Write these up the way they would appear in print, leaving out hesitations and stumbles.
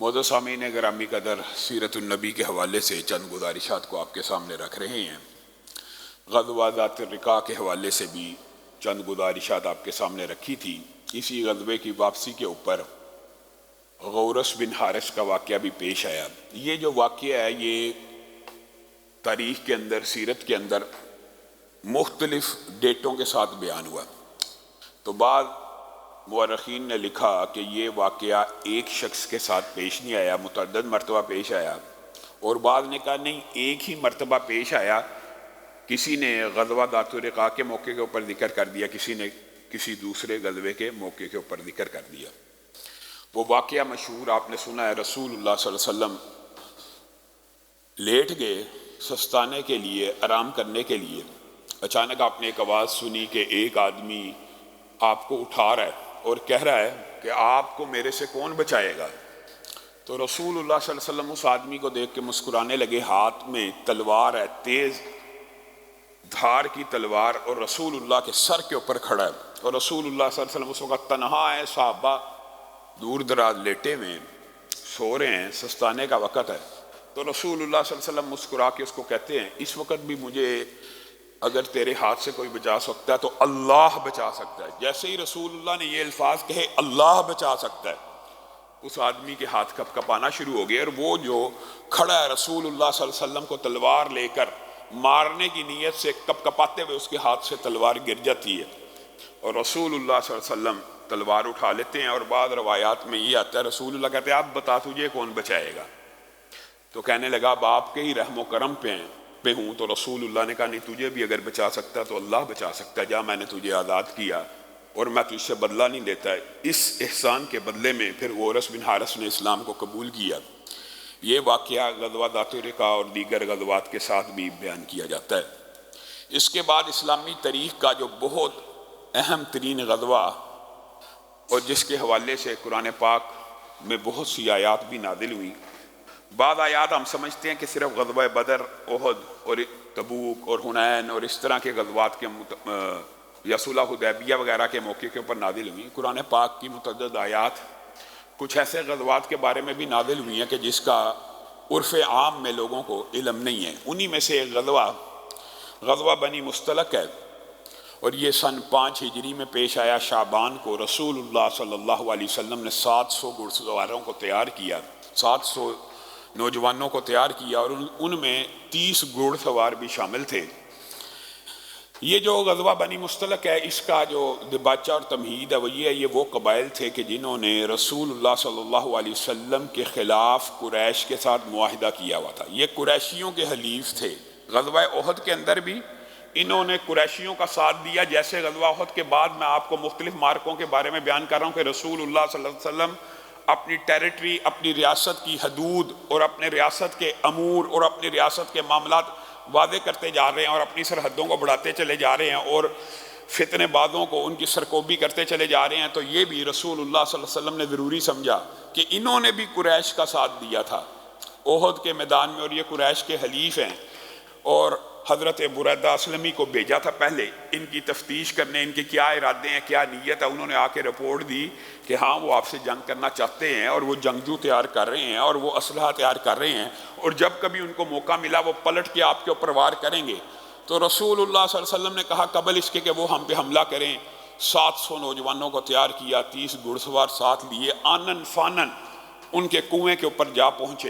معزز سامعین گرامی قدر، سیرت النبی کے حوالے سے چند گزارشات کو آپ کے سامنے رکھ رہے ہیں۔ غزوہ ذات الرقاع کے حوالے سے بھی چند گزارشات آپ کے سامنے رکھی تھی۔ اسی غزوے کی واپسی کے اوپر غورث بن حارث کا واقعہ بھی پیش آیا۔ یہ جو واقعہ ہے یہ تاریخ کے اندر، سیرت کے اندر مختلف ڈیٹوں کے ساتھ بیان ہوا۔ تو بعض مورخین نے لکھا کہ یہ واقعہ ایک شخص کے ساتھ پیش نہیں آیا، متعدد مرتبہ پیش آیا، اور بعض نے کہا نہیں، ایک ہی مرتبہ پیش آیا، کسی نے غزوہ ذات الرقاع کے موقع کے اوپر ذکر کر دیا، کسی نے کسی دوسرے غزوے کے موقع کے اوپر ذکر کر دیا۔ وہ واقعہ مشہور آپ نے سنا ہے، رسول اللہ صلی اللہ علیہ وسلم لیٹ گئے سستانے کے لیے، آرام کرنے کے لیے۔ اچانک آپ نے ایک آواز سنی کہ ایک آدمی آپ کو اٹھا رہا ہے اور کہہ رہا ہے کہ آپ کو میرے سے کون بچائے گا؟ تو رسول اللہ صلی اللہ علیہ وسلم اس آدمی کو دیکھ کے مسکرانے لگے۔ ہاتھ میں تلوار ہے، تیز دھار کی تلوار، اور رسول اللہ کے سر کے اوپر کھڑا ہے، اور رسول اللہ صلی اللہ علیہ وسلم اس وقت تنہا ہے، صحابہ دور دراز لیٹے ہوئے ہیں، سو رہے ہیں، سستانے کا وقت ہے۔ تو رسول اللہ صلی اللہ علیہ وسلم مسکرا کے اس کو کہتے ہیں، اس وقت بھی مجھے اگر تیرے ہاتھ سے کوئی بچا سکتا ہے تو اللہ بچا سکتا ہے۔ جیسے ہی رسول اللہ نے یہ الفاظ کہے اللہ بچا سکتا ہے، اس آدمی کے ہاتھ کپ کپانا شروع ہو گئے، اور وہ جو کھڑا ہے رسول اللہ صلی اللہ علیہ وسلم کو تلوار لے کر مارنے کی نیت سے کپ کپاتے ہوئے اس کے ہاتھ سے تلوار گر جاتی ہے، اور رسول اللہ صلی اللہ علیہ وسلم تلوار اٹھا لیتے ہیں۔ اور بعض روایات میں یہ آتا ہے رسول اللہ کہتے ہیں اب بتا تجھے کون بچائے گا؟ تو کہنے لگا اب آپ کے ہی رحم و کرم پہ ہوں۔ تو رسول اللہ نے کہا نہیں، تجھے بھی اگر بچا سکتا ہے تو اللہ بچا سکتا ہے، جا میں نے تجھے آزاد کیا اور میں تجھ سے بدلہ نہیں لیتا۔ اس احسان کے بدلے میں پھر غورث بن حارث نے اسلام کو قبول کیا۔ یہ واقعہ غزوہ ذات الرقاع اور دیگر غزوات کے ساتھ بھی بیان کیا جاتا ہے۔ اس کے بعد اسلامی تاریخ کا جو بہت اہم ترین غزوہ اور جس کے حوالے سے قرآن پاک میں بہت سی آیات بھی نازل ہوئی، بعض آیات ہم سمجھتے ہیں کہ صرف غزوہ بدر، احد اور تبوک اور حنین اور اس طرح کے غزوات کے یا صلح حدیبیہ وغیرہ کے موقع کے اوپر نازل ہوئی۔ قرآن پاک کی متعدد آیات کچھ ایسے غزوات کے بارے میں بھی نازل ہوئی ہیں کہ جس کا عرف عام میں لوگوں کو علم نہیں ہے۔ انہی میں سے ایک غزوہ بنی مستلق ہے، اور یہ سن 5 ہجری میں پیش آیا۔ شعبان کو رسول اللہ صلی اللہ علیہ وسلم نے 700 گھڑ سواروں کو تیار کیا، 700 نوجوانوں کو تیار کیا، اور ان میں 30 گھڑ سوار بھی شامل تھے۔ یہ جو غزوہ بنی مستلق ہے، اس کا جو دباچہ اور تمہید ہے وہ یہ ہے، یہ وہ قبائل تھے کہ جنہوں نے رسول اللہ صلی اللہ علیہ وسلم کے خلاف قریش کے ساتھ معاہدہ کیا ہوا تھا۔ یہ قریشیوں کے حلیف تھے۔ غزوہ احد کے اندر بھی انہوں نے قریشیوں کا ساتھ دیا۔ جیسے غزوہ احد کے بعد میں آپ کو مختلف مارکوں کے بارے میں بیان کر رہا ہوں کہ رسول اللہ صلی اللہ علیہ وسلم اپنی ٹیریٹری، اپنی ریاست کی حدود اور اپنے ریاست کے امور اور اپنی ریاست کے معاملات واضح کرتے جا رہے ہیں، اور اپنی سرحدوں کو بڑھاتے چلے جا رہے ہیں، اور فتنے بازوں کو ان کی سرکوبی کرتے چلے جا رہے ہیں۔ تو یہ بھی رسول اللہ صلی اللہ علیہ وسلم نے ضروری سمجھا کہ انہوں نے بھی قریش کا ساتھ دیا تھا احد کے میدان میں، اور یہ قریش کے حلیف ہیں، اور حضرت بریدہ اسلمی کو بھیجا تھا پہلے ان کی تفتیش کرنے، ان کے کیا ارادے ہیں، کیا نیت ہے۔ انہوں نے آ کے رپورٹ دی کہ ہاں وہ آپ سے جنگ کرنا چاہتے ہیں، اور وہ جنگجو تیار کر رہے ہیں، اور وہ اسلحہ تیار کر رہے ہیں، اور جب کبھی ان کو موقع ملا وہ پلٹ کے آپ کے اوپر وار کریں گے۔ تو رسول اللہ صلی اللہ علیہ وسلم نے کہا قبل اس کے کہ وہ ہم پہ حملہ کریں، 700 نوجوانوں کو تیار کیا، 30 گھڑ سوار ساتھ لیے، آنن فانن ان کے کنویں کے اوپر جا پہنچے۔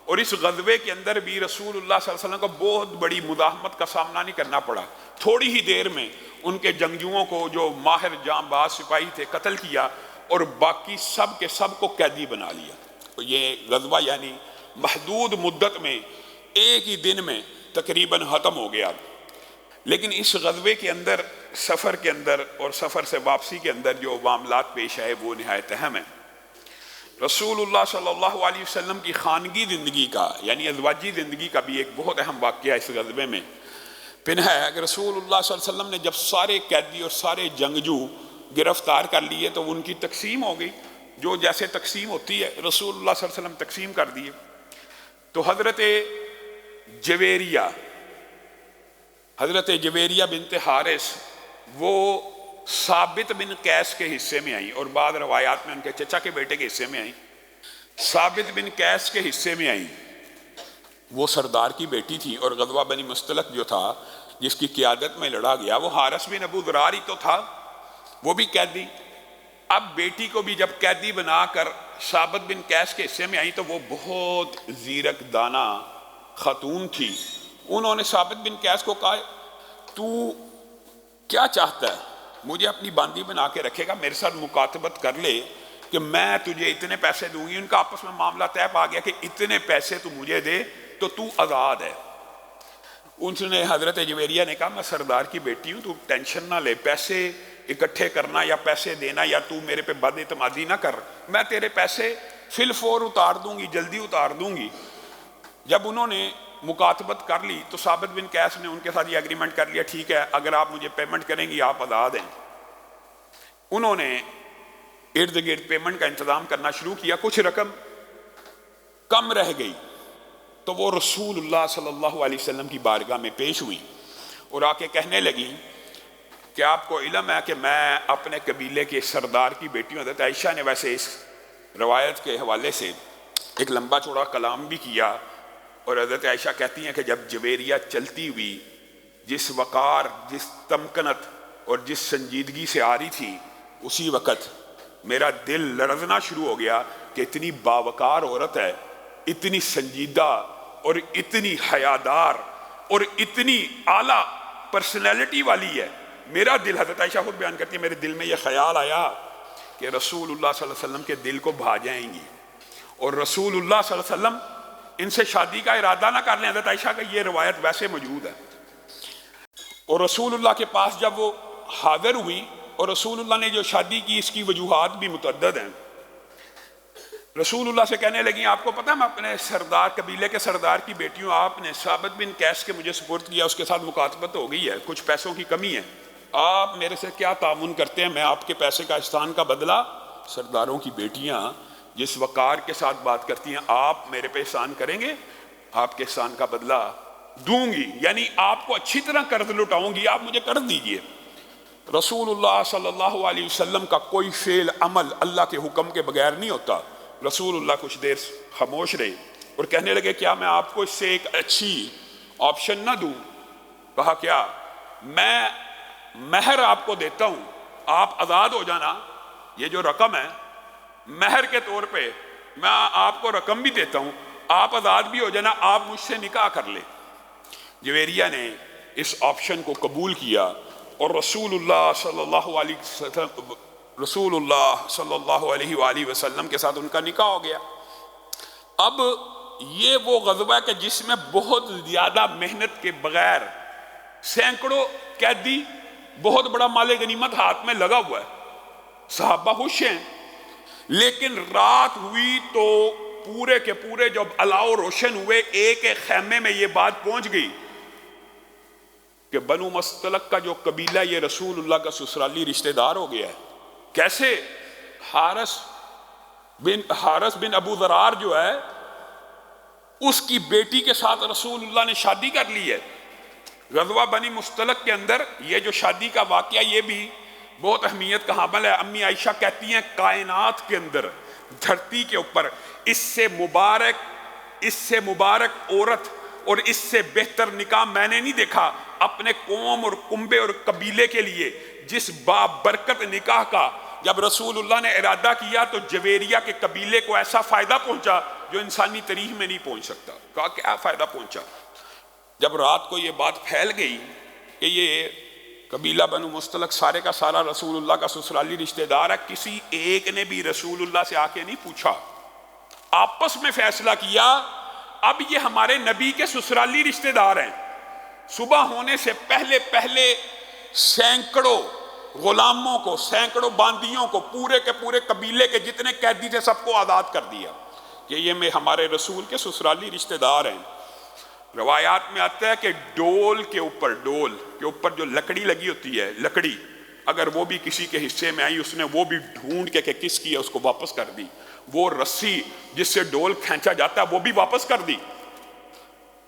اور اس غزوے کے اندر بھی رسول اللہ صلی اللہ علیہ وسلم کو بہت بڑی مزاحمت کا سامنا نہیں کرنا پڑا۔ تھوڑی ہی دیر میں ان کے جنگجوؤں کو جو ماہر جاں باز سپاہی تھے قتل کیا، اور باقی سب کے سب کو قیدی بنا لیا۔ تو یہ غزوہ یعنی محدود مدت میں ایک ہی دن میں تقریباً ختم ہو گیا۔ لیکن اس غزوے کے اندر، سفر کے اندر اور سفر سے واپسی کے اندر جو معاملات پیش آئے وہ نہایت اہم ہیں۔ رسول اللہ صلی اللہ علیہ وسلم کی خانگی زندگی کا یعنی ازواجی زندگی کا بھی ایک بہت اہم واقعہ اس غزوے میں پنہا ہے کہ رسول اللہ صلی اللہ علیہ وسلم نے جب سارے قیدی اور سارے جنگجو گرفتار کر لیے تو ان کی تقسیم ہو گئی، جو جیسے تقسیم ہوتی ہے رسول اللہ صلی اللہ علیہ وسلم تقسیم کر دیے۔ تو حضرت جویریہ بنت حارث وہ ثابت بن قیس کے حصے میں آئیں، اور بعض روایات میں ان کے چچا کے بیٹے کے حصے میں آئیں۔ ثابت بن قیس کے حصے میں آئیں، وہ سردار کی بیٹی تھی، اور غزوہ بنی مستلق جو تھا جس کی قیادت میں لڑا گیا وہ حارث بن ابو ذرار ہی تو تھا، وہ بھی قیدی۔ اب بیٹی کو بھی جب قیدی بنا کر ثابت بن قیس کے حصے میں آئی تو وہ بہت زیرک دانا خاتون تھی۔ انہوں نے ثابت بن قیس کو کہا تو کیا چاہتا ہے، مجھے اپنی باندی بنا کے رکھے گا، میرے ساتھ مکاتبت کر لے کہ میں تجھے اتنے پیسے دوں گی۔ ان کا آپس میں معاملہ طے پا گیا کہ اتنے پیسے تو مجھے دے تو تو آزاد ہے۔ ان نے حضرت جویریہ نے کہا میں سردار کی بیٹی ہوں، تو ٹینشن نہ لے، پیسے اکٹھے کرنا یا پیسے دینا یا تو میرے پہ بد اعتمادی نہ کر، میں تیرے پیسے فی الفور اتار دوں گی، جلدی اتار دوں گی۔ جب انہوں نے مکاتبت کر لی تو ثابت بن قیس نے ان کے ساتھ یہ اگریمنٹ کر لیا، ٹھیک ہے اگر آپ مجھے پیمنٹ کریں گی آپ آزاد ہیں۔ انہوں نے ارد گرد پیمنٹ کا انتظام کرنا شروع کیا، کچھ رقم کم رہ گئی تو وہ رسول اللہ صلی اللہ علیہ وسلم کی بارگاہ میں پیش ہوئی اور آ کے کہنے لگی کہ آپ کو علم ہے کہ میں اپنے قبیلے کے سردار کی بیٹی ہوں۔ حضرت عائشہ نے ویسے اس روایت کے حوالے سے ایک لمبا چوڑا کلام بھی کیا، اور حضرت عائشہ کہتی ہیں کہ جب جویریہ چلتی ہوئی جس وقار، جس تمکنت اور جس سنجیدگی سے آ رہی تھی، اسی وقت میرا دل لرزنا شروع ہو گیا کہ اتنی باوقار عورت ہے، اتنی سنجیدہ اور اتنی حیادار اور اتنی اعلیٰ پرسنالٹی والی ہے۔ میرا دل، حضرت عائشہ خود بیان کرتی ہے، میرے دل میں یہ خیال آیا کہ رسول اللہ صلی اللہ علیہ وسلم کے دل کو بھا جائیں گی اور رسول اللہ صلی اللہ علیہ وسلم ان سے شادی کا ارادہ نہ کر لیں۔ حضرت عائشہ کا یہ روایت ویسے موجود ہے۔ اور رسول اللہ کے پاس جب وہ حاضر ہوئی اور رسول اللہ نے جو شادی کی اس کی وجوہات بھی متعدد ہیں، رسول اللہ سے کہنے لگی آپ کو پتہ میں اپنے سردار، قبیلے کے سردار کی بیٹی ہوں، آپ نے ثابت بن قیس کے مجھے سپرد کیا، اس کے ساتھ مکاتبت ہو گئی ہے، کچھ پیسوں کی کمی ہے، آپ میرے سے کیا تعاون کرتے ہیں؟ میں آپ کے پیسے کا احسان کا بدلہ، سرداروں کی بیٹیاں جس وقار کے ساتھ بات کرتی ہیں، آپ میرے پہ احسان کریں گے، آپ کے احسان کا بدلہ دوں گی، یعنی آپ کو اچھی طرح قرض لٹاؤں گی، آپ مجھے قرض دیجئے۔ رسول اللہ صلی اللہ علیہ وسلم کا کوئی فعل عمل اللہ کے حکم کے بغیر نہیں ہوتا۔ رسول اللہ کچھ دیر خاموش رہے اور کہنے لگے کیا میں آپ کو اس سے ایک اچھی آپشن نہ دوں؟ کہا کیا؟ میں مہر آپ کو دیتا ہوں، آپ آزاد ہو جانا، یہ جو رقم ہے مہر کے طور پہ میں آپ کو رقم بھی دیتا ہوں، آپ آزاد بھی ہو جانا، آپ مجھ سے نکاح کر لیں۔ جویریہ نے اس آپشن کو قبول کیا اور رسول اللہ صلی اللہ علیہ وآلہ وسلم کے ساتھ ان کا نکاح ہو گیا۔ اب یہ وہ غزوہ ہے کہ جس میں بہت زیادہ محنت کے بغیر سینکڑوں قیدی، بہت بڑا مال غنیمت ہاتھ میں لگا ہوا ہے، صحابہ خوش ہیں، لیکن رات ہوئی تو پورے کے پورے جب الاؤ روشن ہوئے ایک ایک خیمے میں یہ بات پہنچ گئی کہ بنو مستلق کا جو قبیلہ یہ رسول اللہ کا سسرالی رشتہ دار ہو گیا ہے۔ کیسے؟ حارث بن ابو ذرار جو ہے اس کی بیٹی کے ساتھ رسول اللہ نے شادی کر لی ہے۔ غزوہ بنی مستلق کے اندر یہ جو شادی کا واقعہ یہ بھی بہت اہمیت کا حامل ہے۔ امی عائشہ کہتی ہیں کائنات کے اندر، دھرتی کے اوپر اس سے مبارک عورت اور اس سے بہتر نکاح میں نے نہیں دیکھا اپنے قوم اور کنبے اور قبیلے کے لیے۔ جس بابرکت نکاح کا جب رسول اللہ نے ارادہ کیا تو جویریہ کے قبیلے کو ایسا فائدہ پہنچا جو انسانی تاریخ میں نہیں پہنچ سکتا۔ کہا کیا فائدہ پہنچا؟ جب رات کو یہ بات پھیل گئی کہ یہ قبیلہ بنو مستلق سارے کا سارا رسول اللہ کا سسرالی رشتہ دار ہے، کسی ایک نے بھی رسول اللہ سے آ کے نہیں پوچھا، آپس میں فیصلہ کیا اب یہ ہمارے نبی کے سسرالی رشتہ دار ہیں، صبح ہونے سے پہلے سینکڑوں غلاموں کو، سینکڑوں باندیوں کو، پورے کے پورے قبیلے کے جتنے قیدی تھے سب کو آزاد کر دیا کہ یہ میں ہمارے رسول کے سسرالی رشتہ دار ہیں۔ روایات میں آتا ہے کہ ڈول کے اوپر جو لکڑی لگی ہوتی ہے، لکڑی اگر وہ بھی کسی کے حصے میں آئی، اس نے وہ بھی ڈھونڈ کے کہ کس کی ہے اس کو واپس کر دی، وہ رسی جس سے ڈول کھینچا جاتا ہے وہ بھی واپس کر دی۔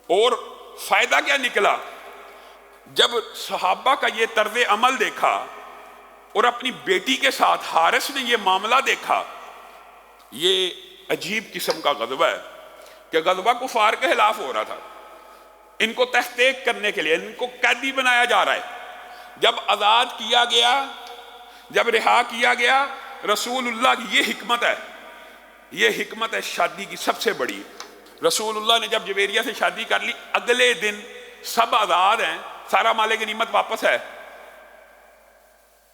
اور فائدہ کیا نکلا؟ جب صحابہ کا یہ طرز عمل دیکھا اور اپنی بیٹی کے ساتھ حارث نے یہ معاملہ دیکھا، یہ عجیب قسم کا غزوہ ہے کہ غزوہ کفار کے خلاف ہو رہا تھا، ان کو تحقیق کرنے کے لیے ان کو قیدی بنایا جا رہا ہے۔ جب آزاد کیا گیا، جب رہا کیا گیا، رسول اللہ کی یہ حکمت ہے، یہ حکمت ہے شادی کی سب سے بڑی۔ رسول اللہ نے جب جویریہ سے شادی کر لی، اگلے دن سب آزاد ہیں، سارا مال غنیمت واپس ہے،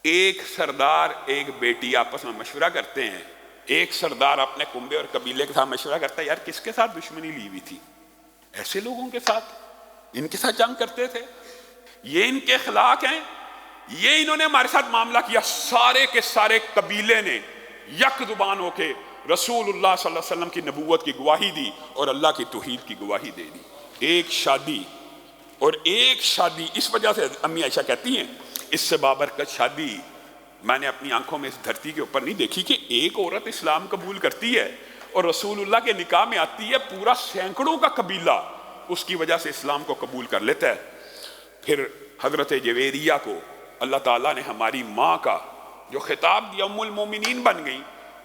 ایک سردار ایک بیٹی آپس میں مشورہ کرتے ہیں، ایک سردار اپنے کنبے اور قبیلے کے ساتھ مشورہ کرتا ہے، یار کس کے ساتھ دشمنی لی ہوئی تھی؟ ایسے لوگوں کے ساتھ، ان کے ساتھ جنگ کرتے تھے، یہ ان کے اخلاق ہیں، یہ انہوں نے ہمارے ساتھ معاملہ کیا۔ سارے کے سارے قبیلے نے یک زبان ہو کے رسول اللہ صلی اللہ علیہ وسلم کی نبوت کی گواہی دی اور اللہ کی توحید کی گواہی دے دی۔ ایک شادی، اور ایک شادی، اس وجہ سے امی عائشہ کہتی ہیں اس سے بابرکت شادی میں نے اپنی آنکھوں میں اس دھرتی کے اوپر نہیں دیکھی کہ ایک عورت اسلام قبول کرتی ہے اور رسول اللہ کے نکاح میں آتی ہے، پورا سینکڑوں کا قبیلہ اس کی وجہ سے اسلام کو قبول کر لیتا ہے۔ پھر حضرت جویریہ کو اللہ تعالیٰ نے ہماری ماں کا جو خطاب دیا، ام المومنین بن گئی۔